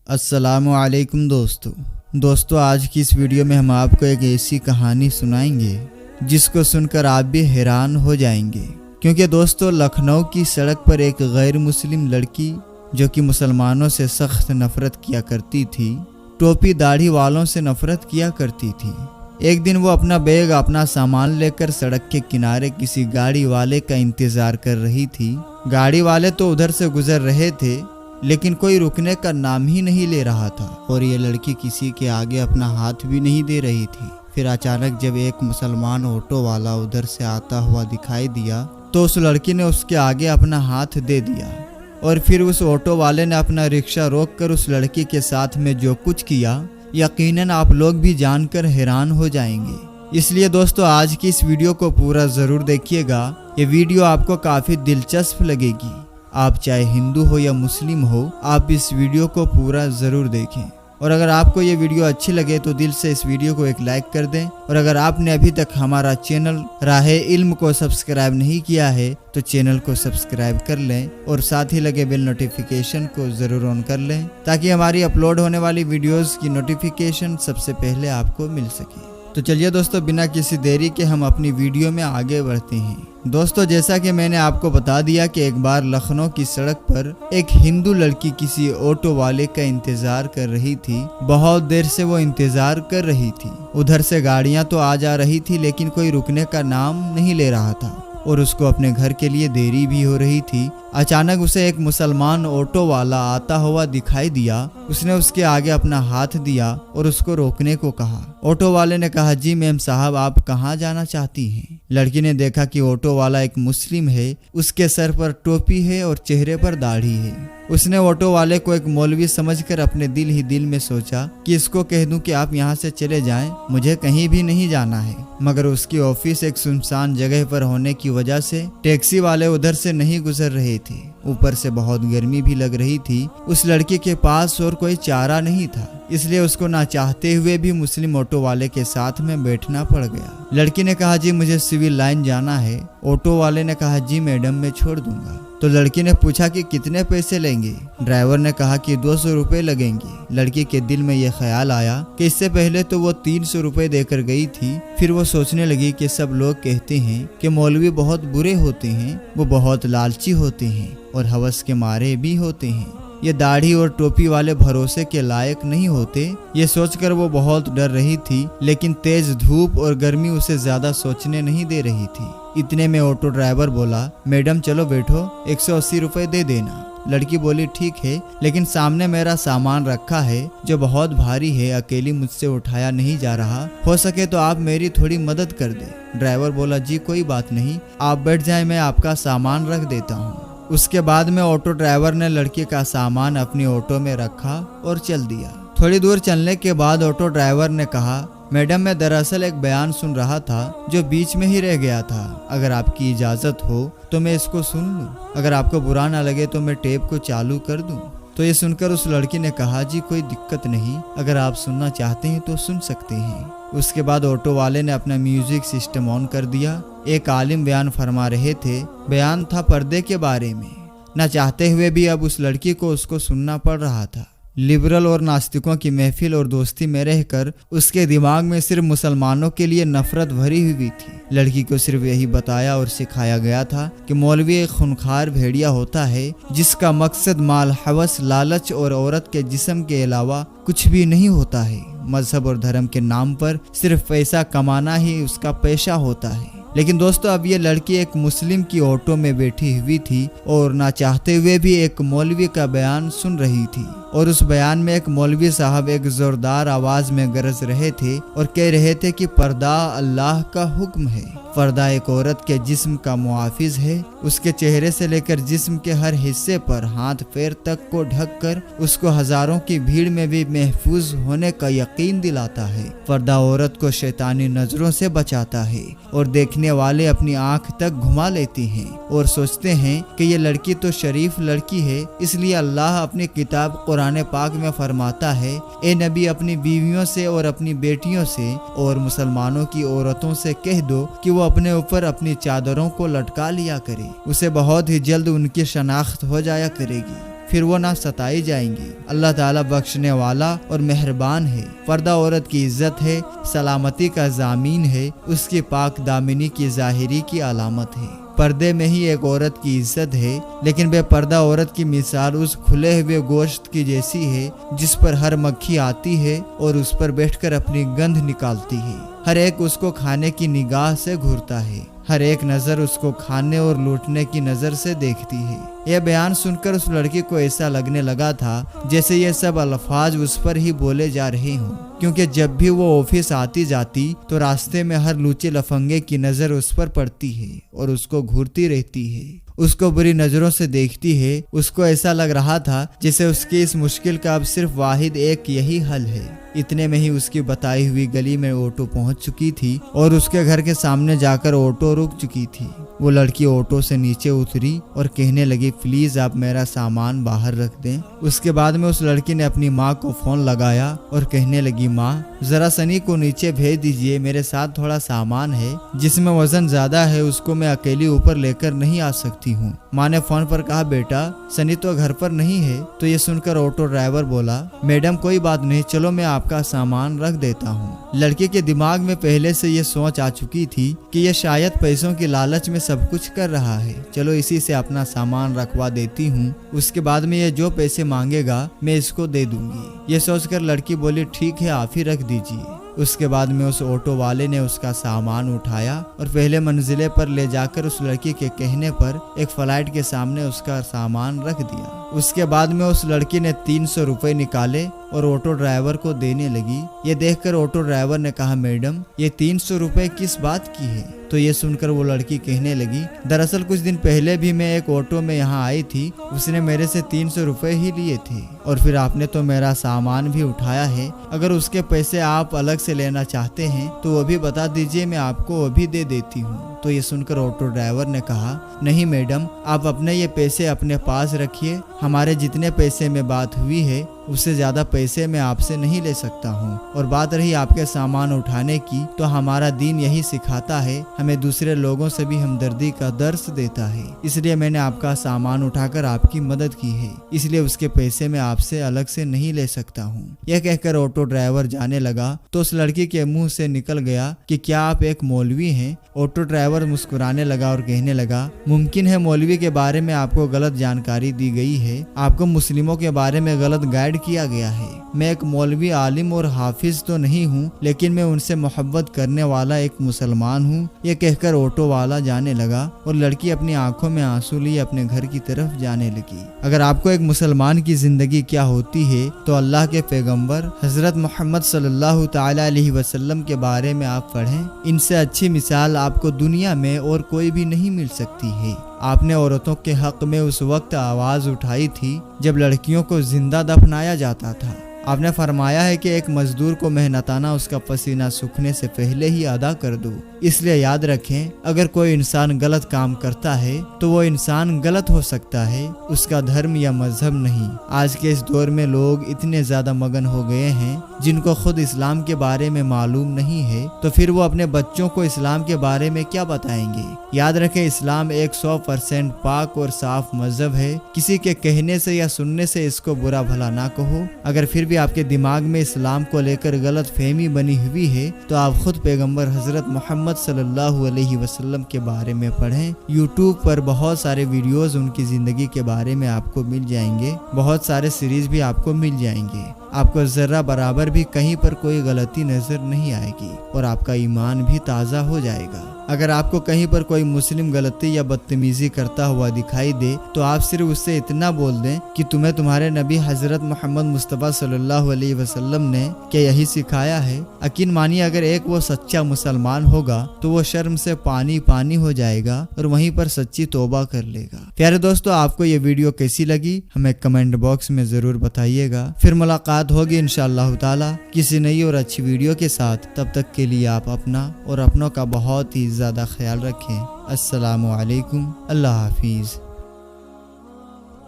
السلام علیکم دوستو آج کی اس ویڈیو میں ہم آپ کو ایک ایسی کہانی سنائیں گے جس کو سن کر آپ بھی حیران ہو جائیں گے، کیونکہ دوستو لکھنؤ کی سڑک پر ایک غیر مسلم لڑکی جو کہ مسلمانوں سے سخت نفرت کیا کرتی تھی، ٹوپی داڑھی والوں سے نفرت کیا کرتی تھی۔ ایک دن وہ اپنا بیگ اپنا سامان لے کر سڑک کے کنارے کسی گاڑی والے کا انتظار کر رہی تھی۔ گاڑی والے تو ادھر سے گزر رہے تھے لیکن کوئی رکنے کا نام ہی نہیں لے رہا تھا، اور یہ لڑکی کسی کے آگے اپنا ہاتھ بھی نہیں دے رہی تھی۔ پھر اچانک جب ایک مسلمان آٹو والا ادھر سے آتا ہوا دکھائی دیا تو اس لڑکی نے اس کے آگے اپنا ہاتھ دے دیا، اور پھر اس آٹو والے نے اپنا رکشہ روک کر اس لڑکی کے ساتھ میں جو کچھ کیا یقیناً آپ لوگ بھی جان کر حیران ہو جائیں گے۔ اس لیے دوستو آج کی اس ویڈیو کو پورا ضرور دیکھیے گا، یہ ویڈیو آپ کو کافی دلچسپ لگے گی۔ آپ چاہے ہندو ہو یا مسلم ہو، آپ اس ویڈیو کو پورا ضرور دیکھیں، اور اگر آپ کو یہ ویڈیو اچھی لگے تو دل سے اس ویڈیو کو ایک لائک کر دیں، اور اگر آپ نے ابھی تک ہمارا چینل راہ علم کو سبسکرائب نہیں کیا ہے تو چینل کو سبسکرائب کر لیں، اور ساتھ ہی لگے بیل نوٹیفیکیشن کو ضرور آن کر لیں تاکہ ہماری اپلوڈ ہونے والی ویڈیوز کی نوٹیفیکیشن سب سے پہلے آپ کو مل سکے۔ تو چلیے دوستو بنا کسی دیری کے ہم اپنی ویڈیو میں آگے بڑھتے ہیں۔ دوستو جیسا کہ میں نے آپ کو بتا دیا کہ ایک بار لکھنؤ کی سڑک پر ایک ہندو لڑکی کسی آٹو والے کا انتظار کر رہی تھی۔ بہت دیر سے وہ انتظار کر رہی تھی، ادھر سے گاڑیاں تو آ جا رہی تھی لیکن کوئی رکنے کا نام نہیں لے رہا تھا، اور اس کو اپنے گھر کے لیے دیری بھی ہو رہی تھی۔ اچانک اسے ایک مسلمان آٹو والا آتا ہوا دکھائی دیا۔ اس نے اس کے آگے اپنا ہاتھ دیا اور اس کو روکنے کو کہا۔ آٹو والے نے کہا، جی میم صاحب آپ کہاں جانا چاہتی ہیں؟ لڑکی نے دیکھا کہ آٹو والا ایک مسلم ہے، اس کے سر پر ٹوپی ہے اور چہرے پر داڑھی ہے۔ اس نے آٹو والے کو ایک مولوی سمجھ کر اپنے دل ہی دل میں سوچا کہ اس کو کہہ دوں کہ آپ یہاں سے چلے جائیں، مجھے کہیں بھی نہیں جانا ہے۔ مگر اس کی آفس ایک سنسان جگہ پر ہونے کی وجہ سے ٹیکسی والے ادھر سے نہیں گزر رہے تھے، اوپر سے بہت گرمی بھی لگ رہی تھی۔ اس لڑکی کے پاس اور کوئی چارہ نہیں تھا، اس لیے اس کو نہ چاہتے ہوئے بھی مسلم آٹو والے کے ساتھ میں بیٹھنا پڑ گیا۔ لڑکی نے کہا، جی مجھے سول لائن جانا ہے۔ آٹو والے نے کہا، جی میڈم میں چھوڑ دوں گا۔ تو لڑکی نے پوچھا کہ کتنے پیسے لیں گے؟ ڈرائیور نے کہا کہ 200 روپے لگیں گے۔ لڑکی کے دل میں یہ خیال آیا کہ اس سے پہلے تو وہ 300 روپے دے کر گئی تھی۔ پھر وہ سوچنے لگی کہ سب لوگ کہتے ہیں کہ مولوی بہت برے ہوتے ہیں، وہ بہت لالچی ہوتے ہیں اور ہوس کے مارے بھی ہوتے ہیں، یہ داڑھی اور ٹوپی والے بھروسے کے لائق نہیں ہوتے۔ یہ سوچ کر وہ بہت ڈر رہی تھی، لیکن تیز دھوپ اور گرمی اسے زیادہ سوچنے نہیں دے رہی تھی۔ اتنے میں آٹو ڈرائیور بولا، میڈم چلو بیٹھو، 180 روپے دے دینا۔ لڑکی بولی، ٹھیک ہے، لیکن سامنے میرا سامان رکھا ہے جو بہت بھاری ہے، اکیلی مجھ سے اٹھایا نہیں جا رہا، ہو سکے تو آپ میری تھوڑی مدد کر دیں۔ ڈرائیور بولا، جی کوئی بات نہیں، آپ بیٹھ جائیں، میں آپ کا سامان رکھ دیتا ہوں۔ اس کے بعد میں آٹو ڈرائیور نے لڑکی کا سامان اپنی آٹو میں رکھا اور چل دیا۔ تھوڑی دور چلنے کے بعد آٹو ڈرائیور نے کہا، میڈم میں دراصل ایک بیان سن رہا تھا جو بیچ میں ہی رہ گیا تھا، اگر آپ کی اجازت ہو تو میں اس کو سن لوں، اگر آپ کو برا نہ لگے تو میں ٹیپ کو چالو کر دوں۔ تو یہ سن کر اس لڑکی نے کہا، جی کوئی دقت نہیں، اگر آپ سننا چاہتے ہیں تو سن سکتے ہیں۔ اس کے بعد آٹو والے نے اپنا میوزک سسٹم آن کر دیا۔ ایک عالم بیان فرما رہے تھے، بیان تھا پردے کے بارے میں۔ نہ چاہتے ہوئے بھی اب اس لڑکی کو اس کو سننا پڑ رہا تھا۔ لبرل اور ناستکوں کی محفل اور دوستی میں رہ کر اس کے دماغ میں صرف مسلمانوں کے لیے نفرت بھری ہوئی تھی۔ لڑکی کو صرف یہی بتایا اور سکھایا گیا تھا کہ مولوی ایک خونخوار بھیڑیا ہوتا ہے جس کا مقصد مال، ہوس، لالچ اور عورت کے جسم کے علاوہ کچھ بھی نہیں ہوتا ہے۔ مذہب اور دھرم کے نام پر صرف پیسہ کمانا ہی اس کا پیشہ ہوتا ہے۔ لیکن دوستو اب یہ لڑکی ایک مسلم کی آٹو میں بیٹھی ہوئی تھی اور نہ چاہتے ہوئے بھی ایک مولوی کا بیان سن رہی تھی، اور اس بیان میں ایک مولوی صاحب ایک زوردار آواز میں گرج رہے تھے اور کہہ رہے تھے کہ پردہ اللہ کا حکم ہے۔ پردہ ایک عورت کے جسم کا محافظ ہے، اس کے چہرے سے لے کر جسم کے ہر حصے پر ہاتھ پیر تک کو ڈھک کر اس کو ہزاروں کی بھیڑ میں بھی محفوظ ہونے کا یقین دلاتا ہے۔ پردہ عورت کو شیطانی نظروں سے بچاتا ہے، اور دیکھنے والے اپنی آنکھ تک گھما لیتے ہیں اور سوچتے ہیں کہ یہ لڑکی تو شریف لڑکی ہے، اس لیے اللہ اپنی کتاب قرآن پاک میں فرماتا ہے، اے نبی اپنی بیویوں سے اور اپنی بیٹیوں سے اور مسلمانوں کی عورتوں سے کہہ دو کہ وہ اپنے اوپر اپنی چادروں کو لٹکا لیا کرے، اسے بہت ہی جلد ان کی شناخت ہو جایا کرے گی۔ پھر وہ نہ ستائی جائیں گی۔ اللہ تعالیٰ بخشنے والا اور مہربان ہے۔ پردہ عورت کی عزت ہے، سلامتی کا ضامین ہے، اس کی پاک دامنی کی ظاہری کی علامت ہے۔ پردے میں ہی ایک عورت کی عزت ہے، لیکن بے پردہ عورت کی مثال اس کھلے ہوئے گوشت کی جیسی ہے جس پر ہر مکھی آتی ہے اور اس پر بیٹھ کر اپنی گندھ نکالتی ہے۔ ہر ایک اس کو کھانے کی نگاہ سے گھورتا ہے، ہر ایک نظر اس کو کھانے اور لوٹنے کی نظر سے دیکھتی ہے۔ یہ بیان سن کر اس لڑکی کو ایسا لگنے لگا تھا جیسے یہ سب الفاظ اس پر ہی بولے جا رہے ہوں، کیونکہ جب بھی وہ آفس آتی جاتی تو راستے میں ہر لوچے لفنگے کی نظر اس پر پڑتی ہے اور اس کو گھورتی رہتی ہے، اس کو بری نظروں سے دیکھتی ہے۔ اس کو ایسا لگ رہا تھا جیسے اس کی اس مشکل کا اب صرف واحد ایک یہی حل ہے۔ اتنے میں ہی اس کی بتائی ہوئی گلی میں آٹو پہنچ چکی تھی اور اس کے گھر کے سامنے جا کر آٹو رک چکی تھی۔ وہ لڑکی آٹو سے نیچے اتری اور کہنے لگی، پلیز آپ میرا سامان باہر رکھ دیں۔ اس کے بعد میں اس لڑکی نے اپنی ماں کو فون لگایا اور کہنے لگی، ماں ذرا سنی کو نیچے بھیج دیجئے، میرے ساتھ تھوڑا سامان ہے جس میں وزن زیادہ ہے، اس کو میں اکیلی اوپر لے کر نہیں آ سکتی ہوں۔ ماں نے فون پر کہا، بیٹا سنی تو گھر پر نہیں ہے۔ تو یہ سن کر آٹو ڈرائیور بولا، میڈم کوئی بات نہیں، چلو میں آپ کا سامان رکھ دیتا ہوں۔ لڑکی کے دماغ میں پہلے سے یہ سوچ آ چکی تھی کہ یہ شاید پیسوں کی لالچ میں سب کچھ کر رہا ہے، چلو اسی سے اپنا سامان رکھوا دیتی ہوں، اس کے بعد میں یہ جو پیسے مانگے گا میں اس کو دے دوں گی۔ یہ سوچ کر لڑکی بولی، ٹھیک ہے آپ ہی رکھ دیجیے۔ اس کے بعد میں اس آٹو والے نے اس کا سامان اٹھایا اور پہلے منزلے پر لے جا کر اس لڑکی کے کہنے پر ایک فلائٹ کے سامنے اس کا سامان رکھ دیا۔ اس کے بعد میں اس لڑکی نے 300 روپے نکالے اور آٹو ڈرائیور کو دینے لگی۔ یہ دیکھ کر آٹو ڈرائیور نے کہا، میڈم یہ 300 روپے کس بات کی ہے؟ تو یہ سن کر وہ لڑکی کہنے لگی، دراصل کچھ دن پہلے بھی میں ایک آٹو میں یہاں آئی تھی، اس نے میرے سے 300 روپے ہی لیے تھے اور پھر آپ نے تو میرا سامان بھی اٹھایا ہے، اگر اس کے پیسے آپ الگ سے لینا چاہتے ہیں تو وہ بھی بتا دیجئے، میں آپ کو وہ بھی دے دیتی ہوں۔ تو یہ سن کر آٹو ڈرائیور نے کہا، نہیں میڈم آپ اپنے یہ پیسے اپنے پاس رکھیے، ہمارے جتنے پیسے میں بات ہوئی ہے اس سے زیادہ پیسے میں آپ سے نہیں لے سکتا ہوں، اور بات رہی آپ کے سامان اٹھانے کی تو ہمارا دین یہی سکھاتا ہے، ہمیں دوسرے لوگوں سے بھی ہمدردی کا درس دیتا ہے، اس لیے میں نے آپ کا سامان اٹھا کر آپ کی مدد کی ہے، اس لیے اس کے پیسے میں آپ سے الگ سے نہیں لے سکتا ہوں۔ یہ کہہ کر آٹو ڈرائیور جانے لگا تو اس لڑکی کے منہ سے نکل گیا کہ کیا آپ ایک مولوی ہیں؟ آٹو ڈرائیور مسکرانے لگا اور کہنے لگا، ممکن ہے مولوی کے بارے میں آپ کو غلط جانکاری دی گئی ہے، آپ کو مسلموں کے بارے میں غلط گائیڈ کیا گیا ہے۔ میں ایک مولوی عالم اور حافظ تو نہیں ہوں، لیکن میں ان سے محبت کرنے والا ایک مسلمان ہوں۔ یہ کہہ کر آٹو والا جانے لگا اور لڑکی اپنی آنکھوں میں آنسو لیے اپنے گھر کی طرف جانے لگی۔ اگر آپ کو ایک مسلمان کی زندگی کیا ہوتی ہے تو اللہ کے پیغمبر حضرت محمد صلی اللہ تعالی علیہ وسلم کے بارے میں آپ پڑھیں، ان سے اچھی مثال آپ کو دنیا میں اور کوئی بھی نہیں مل سکتی ہے۔ آپ نے عورتوں کے حق میں اس وقت آواز اٹھائی تھی جب لڑکیوں کو زندہ دفنایا جاتا تھا۔ آپ نے فرمایا ہے کہ ایک مزدور کو محنتانہ اس کا پسینہ سوکھنے سے پہلے ہی ادا کر دو۔ اس لیے یاد رکھیں، اگر کوئی انسان غلط کام کرتا ہے تو وہ انسان غلط ہو سکتا ہے، اس کا دھرم یا مذہب نہیں۔ آج کے اس دور میں لوگ اتنے زیادہ مگن ہو گئے ہیں جن کو خود اسلام کے بارے میں معلوم نہیں ہے، تو پھر وہ اپنے بچوں کو اسلام کے بارے میں کیا بتائیں گے؟ یاد رکھیں، اسلام 100% پاک اور صاف مذہب ہے، کسی کے کہنے سے یا سننے سے اس کو برا بھلا نہ کہو۔ اگر پھر بھی آپ کے دماغ میں اسلام کو لے کر غلط فہمی بنی ہوئی ہے تو آپ خود پیغمبر حضرت محمد صلی اللہ علیہ وسلم کے بارے میں پڑھیں۔ یوٹیوب پر بہت سارے ویڈیوز ان کی زندگی کے بارے میں آپ کو مل جائیں گے، بہت سارے سیریز بھی آپ کو مل جائیں گے۔ آپ کو ذرہ برابر بھی کہیں پر کوئی غلطی نظر نہیں آئے گی اور آپ کا ایمان بھی تازہ ہو جائے گا۔ اگر آپ کو کہیں پر کوئی مسلم غلطی یا بدتمیزی کرتا ہوا دکھائی دے تو آپ صرف اس سے اتنا بول دیں کہ تمہیں تمہارے نبی حضرت محمد مصطفیٰ صلی اللہ علیہ وسلم نے کیا یہی سکھایا ہے؟ یقین مانیے، اگر ایک وہ سچا مسلمان ہوگا تو وہ شرم سے پانی پانی ہو جائے گا اور وہیں پر سچی توبہ کر لے گا۔ پیارے دوستو، آپ کو یہ ویڈیو کیسی لگی ہمیں کمنٹ باکس میں ضرور بتائیے گا۔ پھر ملاقات ہوگی انشاءاللہ تعالی کسی نئی اور اچھی ویڈیو کے ساتھ۔ تب تک کے لیے آپ اپنا اور اپنوں کا بہت ہی زیادہ خیال رکھیں۔ السلام علیکم، اللہ حافظ۔